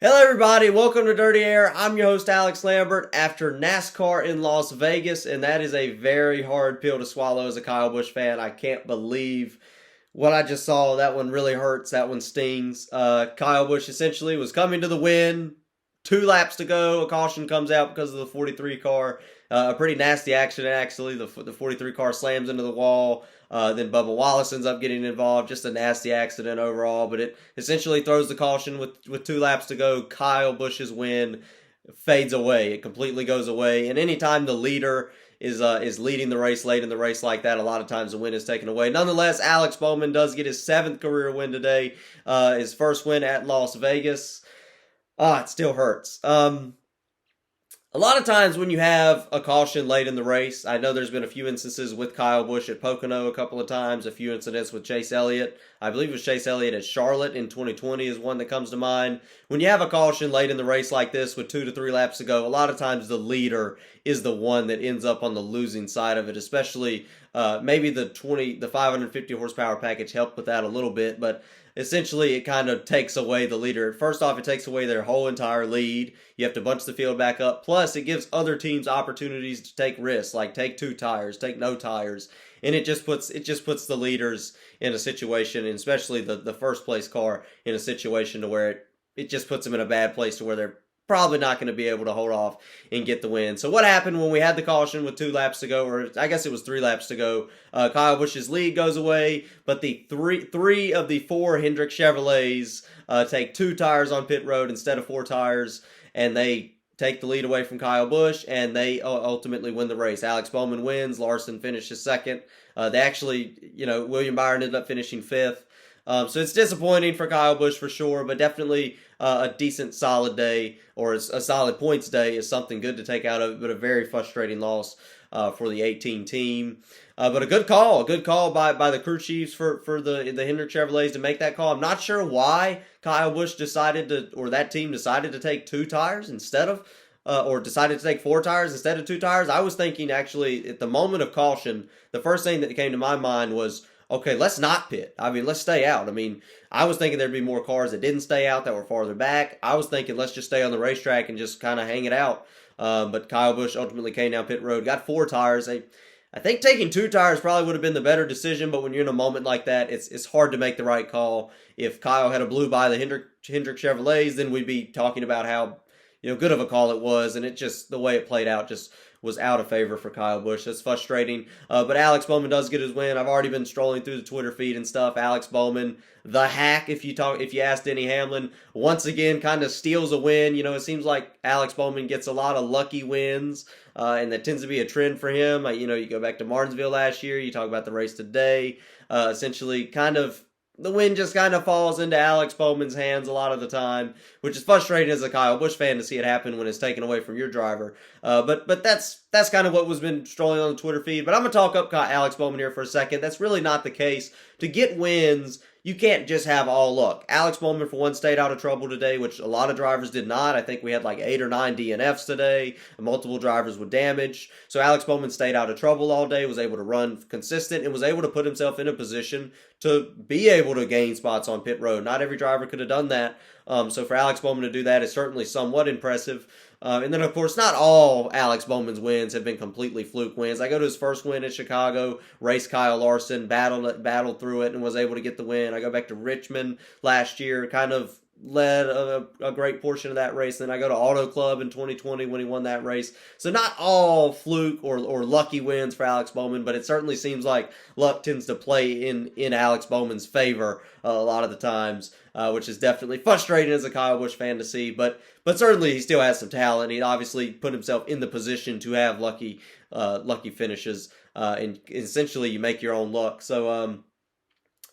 Hello everybody, welcome to Dirty Air. I'm your host Alex Lambert after NASCAR in Las Vegas, and that is a very hard pill to swallow as a Kyle Busch fan. I can't believe what I just saw. That one really hurts, that one stings. Kyle Busch essentially was coming to the win, 2 laps to go, a caution comes out because of the 43 car. A pretty nasty accident actually, the 43 car slams into the wall. Then Bubba Wallace ends up getting involved. Just a nasty accident overall, but it essentially throws the caution with 2 laps to go. Kyle Busch's win fades away. It completely goes away. And anytime the leader is leading the race late in the race like that, a lot of times the win is taken away. Nonetheless, Alex Bowman does get his 7th career win today. His first win at Las Vegas. It still hurts. A lot of times when you have a caution late in the race, I know there's been a few instances with Kyle Busch at Pocono a couple of times, a few incidents with Chase Elliott. I believe it was Chase Elliott at Charlotte in 2020 is one that comes to mind. When you have a caution late in the race like this with 2 to 3 laps to go, a lot of times the leader is the one that ends up on the losing side of it, especially maybe the 550 horsepower package helped with that a little bit, but essentially it kind of takes away the leader. First off, it takes away their whole entire lead. You have to bunch the field back up. Plus, it gives other teams opportunities to take risks, like take 2 tires, take no tires. And it just puts the leaders in a situation, and especially the first place car, in a situation to where it just puts them in a bad place to where they're probably not going to be able to hold off and get the win. So what happened when we had the caution with 2 laps to go, or I guess it was 3 laps to go, Kyle Busch's lead goes away, but the three of the 4 Hendrick Chevrolets take 2 tires on pit road instead of 4 tires, and they take the lead away from Kyle Busch, and they ultimately win the race. Alex Bowman wins. Larson finishes 2nd. They actually, William Byron ended up finishing 5th. So it's disappointing for Kyle Busch for sure, but definitely a decent solid day, or a solid points day is something good to take out of it, but a very frustrating loss for the 18 team. But a good call by the crew chiefs for the Hendrick Chevrolets to make that call. I'm not sure why Kyle Busch that team decided to take 2 tires instead of, or decided to take 4 tires instead of 2 tires. I was thinking actually at the moment of caution, the first thing that came to my mind was, okay, let's not pit. Let's stay out. I was thinking there'd be more cars that didn't stay out that were farther back. I was thinking let's just stay on the racetrack and just kind of hang it out. But Kyle Busch ultimately came down pit road, got 4 tires. I think taking 2 tires probably would have been the better decision, but when you're in a moment like that, it's hard to make the right call. If Kyle had a blew by the Hendrick Chevrolets, then we'd be talking about how good of a call it was, and it just, the way it played out just was out of favor for Kyle Busch. That's frustrating. But Alex Bowman does get his win. I've already been strolling through the Twitter feed and stuff. Alex Bowman, the hack, if you ask Denny Hamlin, once again kind of steals a win. It seems like Alex Bowman gets a lot of lucky wins, and that tends to be a trend for him. You go back to Martinsville last year, you talk about the race today, essentially kind of the win just kind of falls into Alex Bowman's hands a lot of the time, which is frustrating as a Kyle Busch fan to see it happen when it's taken away from your driver. But that's kind of what was been strolling on the Twitter feed. But I'm going to talk up Alex Bowman here for a second. That's really not the case. To get wins, you can't just have all luck. Alex Bowman, for one, stayed out of trouble today, which a lot of drivers did not. I think we had like 8 or 9 DNFs today, and multiple drivers with damage. So Alex Bowman stayed out of trouble all day, was able to run consistent, and was able to put himself in a position to be able to gain spots on pit road. Not every driver could have done that. So for Alex Bowman to do that is certainly somewhat impressive. And then, of course, not all Alex Bowman's wins have been completely fluke wins. I go to his first win at Chicago, raced Kyle Larson, battled through it, and was able to get the win. I go back to Richmond last year, kind of led a great portion of that race. Then I go to Auto Club in 2020 when he won that race. So not all fluke or lucky wins for Alex Bowman, but it certainly seems like luck tends to play in Alex Bowman's favor a lot of the times, which is definitely frustrating as a Kyle Busch fan to see. But certainly he still has some talent. He obviously put himself in the position to have lucky finishes, and essentially you make your own luck. So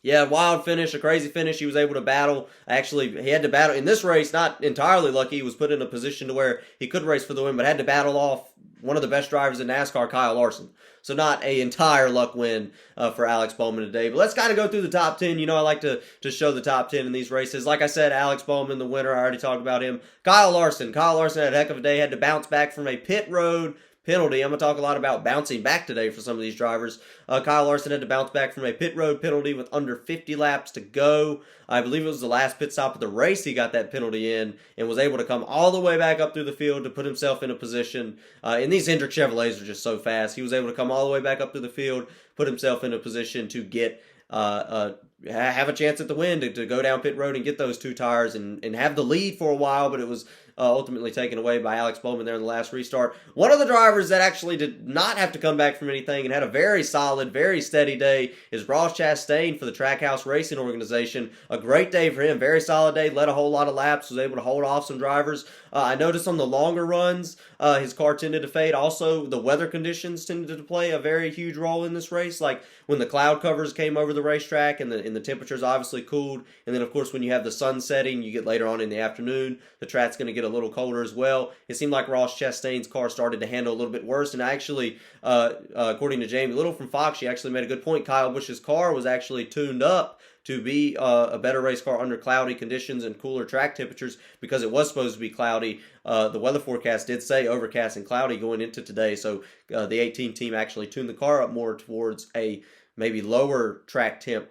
yeah, wild finish, a crazy finish. He was able to battle. Actually, he had to battle in this race, not entirely lucky. He was put in a position to where he could race for the win, but had to battle off one of the best drivers in NASCAR, Kyle Larson. So not an entire luck win for Alex Bowman today. But let's kind of go through the top 10. I like to show the top 10 in these races. Like I said, Alex Bowman, the winner. I already talked about him. Kyle Larson had a heck of a day. Had to bounce back from a pit road penalty. I'm going to talk a lot about bouncing back today for some of these drivers. Kyle Larson had to bounce back from a pit road penalty with under 50 laps to go. I believe it was the last pit stop of the race he got that penalty in and was able to come all the way back up through the field to put himself in a position. And these Hendrick Chevrolets are just so fast. He was able to come all the way back up through the field, put himself in a position to get have a chance at the win, to go down pit road and get those 2 tires and have the lead for a while, but it was ultimately taken away by Alex Bowman there in the last restart. One of the drivers that actually did not have to come back from anything and had a very solid, very steady day is Ross Chastain for the Trackhouse Racing Organization. A great day for him, very solid day, led a whole lot of laps, was able to hold off some drivers. I noticed on the longer runs, his car tended to fade. Also, the weather conditions tended to play a very huge role in this race, like when the cloud covers came over the racetrack and the temperatures obviously cooled. And then, of course, when you have the sun setting, you get later on in the afternoon, the track's going to get a little colder as well. It seemed like Ross Chastain's car started to handle a little bit worse. And actually, according to Jamie Little from Fox, she actually made a good point. Kyle Busch's car was actually tuned up to be a better race car under cloudy conditions and cooler track temperatures because it was supposed to be cloudy. The weather forecast did say overcast and cloudy going into today, so the 18 team actually tuned the car up more towards a maybe lower track temp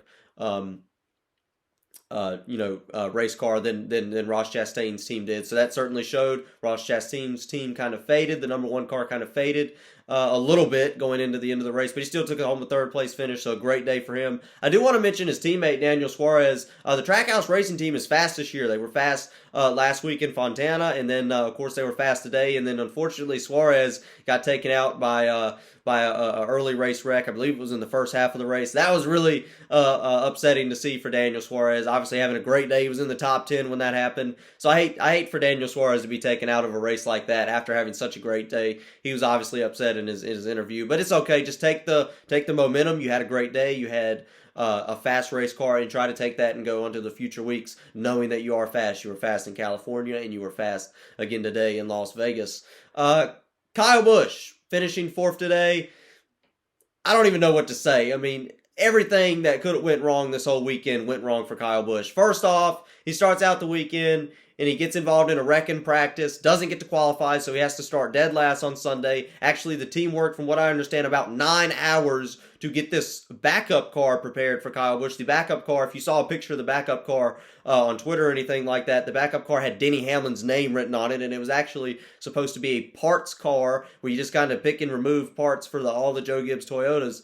race car than Ross Chastain's team did. So that certainly showed. Ross Chastain's team kind of faded. The number 1 car kind of faded a little bit going into the end of the race, but he still took it home a 3rd place finish, so a great day for him. I do want to mention his teammate, Daniel Suarez. The Trackhouse Racing team is fast this year. They were fast last week in Fontana, and then, of course, they were fast today, and then, unfortunately, Suarez got taken out by a early race wreck. I believe it was in the first half of the race. That was really upsetting to see for Daniel Suarez. Obviously having a great day. He was in the top 10 when that happened. So I hate for Daniel Suarez to be taken out of a race like that after having such a great day. He was obviously upset in his interview, but it's okay. Just take the momentum. You had a great day. You had a fast race car, and try to take that and go into the future weeks knowing that you are fast. You were fast in California, and you were fast again today in Las Vegas. Kyle Busch finishing 4th today. I don't even know what to say. I mean, everything that could have went wrong this whole weekend went wrong for Kyle Busch. First off, he starts out the weekend and he gets involved in a wreck in practice, doesn't get to qualify, so he has to start dead last on Sunday. Actually, the team worked, from what I understand, about 9 hours to get this backup car prepared for Kyle Busch. The backup car, if you saw a picture of the backup car on Twitter or anything like that, the backup car had Denny Hamlin's name written on it, and it was actually supposed to be a parts car where you just kind of pick and remove parts for all the Joe Gibbs Toyotas.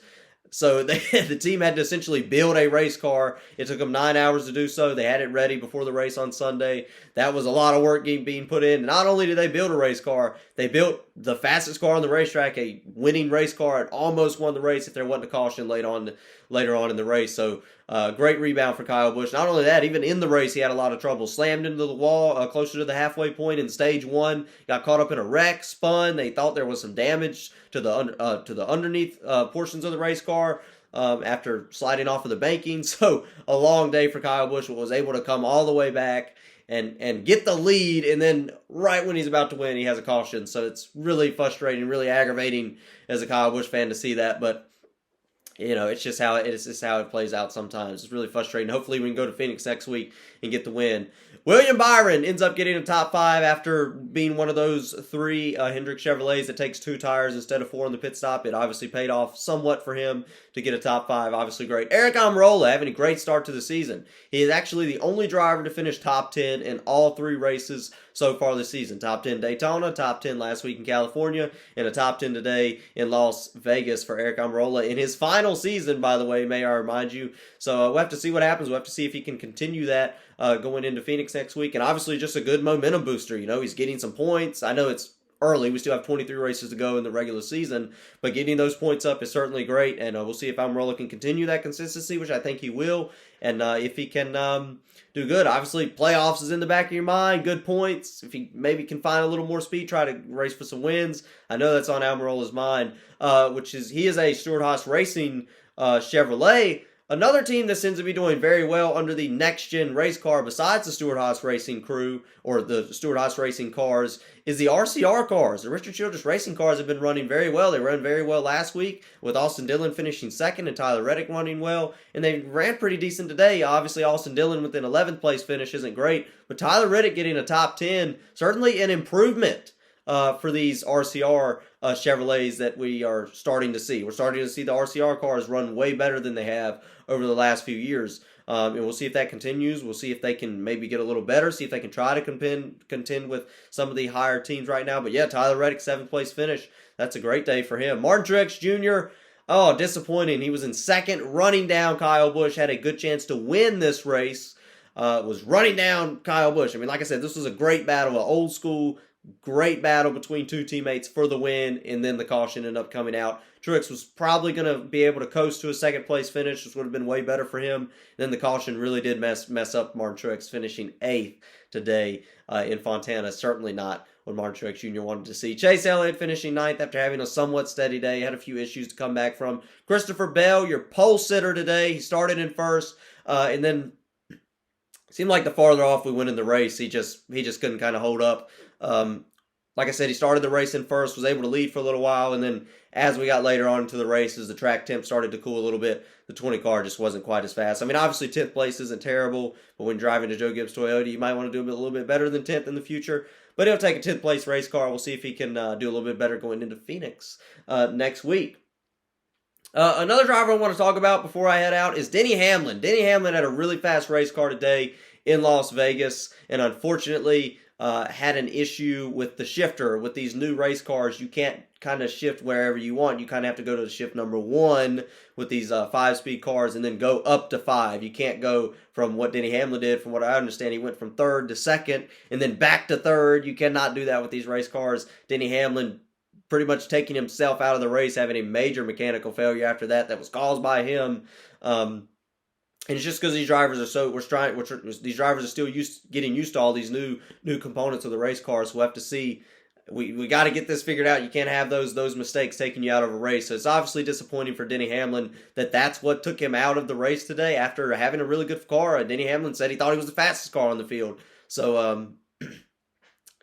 So the team had to essentially build a race car. It took them 9 hours to do so. They had it ready before the race on Sunday. That was a lot of work being put in. Not only did they build a race car, they built the fastest car on the racetrack, a winning race car. It almost won the race if there wasn't a caution later on in the race. So great rebound for Kyle Busch. Not only that, even in the race, he had a lot of trouble. Slammed into the wall closer to the halfway point in stage 1. Got caught up in a wreck, spun. They thought there was some damage to the underneath portions of the race car after sliding off of the banking. So a long day for Kyle Busch, but was able to come all the way back and get the lead, and then right when he's about to win, he has a caution. So it's really frustrating, really aggravating as a Kyle Busch fan to see that, but it's just how it plays out sometimes. It's really frustrating. Hopefully we can go to Phoenix next week and get the win. William Byron ends up getting a top 5 after being one of those 3 Hendrick Chevrolets that takes 2 tires instead of 4 in the pit stop. It obviously paid off somewhat for him to get a top 5. Obviously great. Eric Almirola having a great start to the season. He is actually the only driver to finish top 10 in all 3 races so far this season. Top 10 Daytona, top 10 last week in California, and a top 10 today in Las Vegas for Eric Almirola in his final season, by the way, may I remind you. So we'll have to see what happens. We'll have to see if he can continue that going into Phoenix next week. And obviously just a good momentum booster. He's getting some points. I know it's early. We still have 23 races to go in the regular season, but getting those points up is certainly great, and we'll see if Almirola can continue that consistency, which I think he will, and if he can do good. Obviously, playoffs is in the back of your mind, good points. If he maybe can find a little more speed, try to race for some wins. I know that's on Almirola's mind, he is a Stewart-Haas Racing Chevrolet. Another team that seems to be doing very well under the next-gen race car besides the Stewart-Haas Racing crew, or the Stewart-Haas Racing cars, is the RCR cars. The Richard Childress Racing cars have been running very well. They ran very well last week with Austin Dillon finishing second and Tyler Reddick running well, and they ran pretty decent today. Obviously, Austin Dillon with an 11th place finish isn't great, but Tyler Reddick getting a top 10, certainly an improvement for these RCR Chevrolets that we are starting to see. We're starting to see the RCR cars run way better than they have over the last few years. And we'll see if that continues. We'll see if they can maybe get a little better, see if they can try to contend with some of the higher teams right now. But yeah, Tyler Reddick, 7th place finish. That's a great day for him. Martin Truex Jr., oh, disappointing. He was in second, running down Kyle Busch, had a good chance to win this race. Was running down Kyle Busch. I mean, like I said, this was a great battle, an old school, great battle between two teammates for the win, and then the caution ended up coming out. Truex was probably going to be able to coast to a 2nd place finish, which would have been way better for him. And then the caution really did mess up Martin Truex, finishing 8th today in Fontana. Certainly not what Martin Truex Jr. wanted to see. Chase Elliott finishing 9th after having a somewhat steady day. Had a few issues to come back from. Christopher Bell, your pole sitter today. He started in first, and then seemed like the farther off we went in the race, he just couldn't kind of hold up. Like I said, he started the race in first, was able to lead for a little while, and then as we got later on into the race, as the track temp started to cool a little bit, the 20 car just wasn't quite as fast. I mean, obviously 10th place isn't terrible, but when driving to Joe Gibbs Toyota, you might want to do a little bit better than 10th in the future. But he'll take a 10th place race car. We'll see if he can do a little bit better going into Phoenix next week. Another driver I want to talk about before I head out is Denny Hamlin. Denny Hamlin had a really fast race car today in Las Vegas, and unfortunately had an issue with the shifter. With these new race cars, you can't kind of shift wherever you want. You kind of have to go to shift number 1 with these 5-speed cars and then go up to 5. You can't go from what Denny Hamlin did. From what I understand, he went from 3rd to 2nd and then back to 3rd. You cannot do that with these race cars. Denny Hamlin pretty much taking himself out of the race, having a major mechanical failure after that was caused by him. And it's just because these drivers are these drivers are still getting used to all these new components of the race cars. So we'll have to see. We got to get this figured out. You can't have those mistakes taking you out of a race. So it's obviously disappointing for Denny Hamlin that's what took him out of the race today after having a really good car. Denny Hamlin said he thought he was the fastest car on the field. So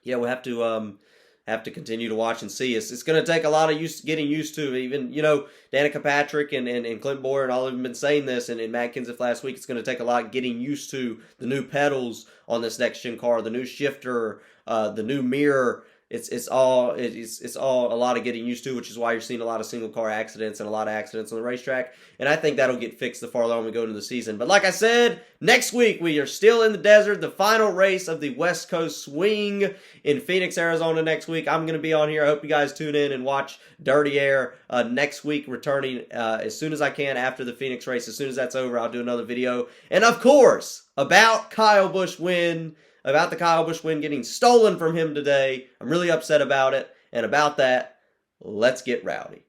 yeah, we'll have to continue to watch and see. It's going to take a lot of getting used to. Even, Danica Patrick and Clint Boyer and all of them been saying this, and Matt Kenseth last week, it's going to take a lot getting used to the new pedals on this next-gen car, the new shifter, the new mirror. It's all a lot of getting used to, which is why you're seeing a lot of single car accidents and a lot of accidents on the racetrack. And I think that'll get fixed the farther on we go into the season. But like I said, next week we are still in the desert. The final race of the West Coast Swing in Phoenix, Arizona next week. I'm going to be on here. I hope you guys tune in and watch Dirty Air next week, returning as soon as I can after the Phoenix race. As soon as that's over, I'll do another video. And of course, about the Kyle Busch win getting stolen from him today. I'm really upset about it. And about that, let's get rowdy.